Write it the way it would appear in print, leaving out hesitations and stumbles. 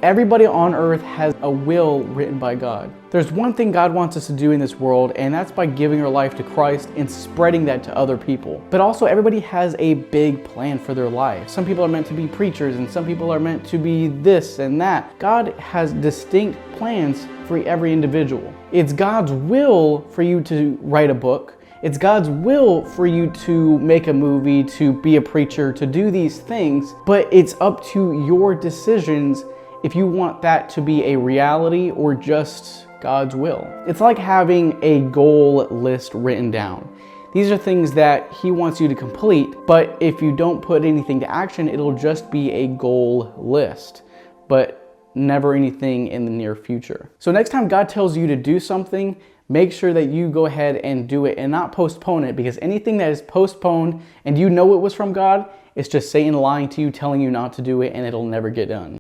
Everybody on earth has a will written by God. There's one thing God wants us to do in this world, and that's by giving our life to Christ and spreading that to other people. But also, everybody has a big plan for their life. Some people are meant to be preachers, and some people are meant to be this and that. God has distinct plans for every individual. It's God's will for you to write a book. It's God's will for you to make a movie, to be a preacher, to do these things, but it's up to your decisions if you want that to be a reality or just God's will. It's like having a goal list written down. These are things that He wants you to complete, but if you don't put anything to action, it'll just be a goal list, but never anything in the near future. So next time God tells you to do something, make sure that you go ahead and do it and not postpone it, because anything that is postponed and you know it was from God, it's just Satan lying to you, telling you not to do it, and it'll never get done.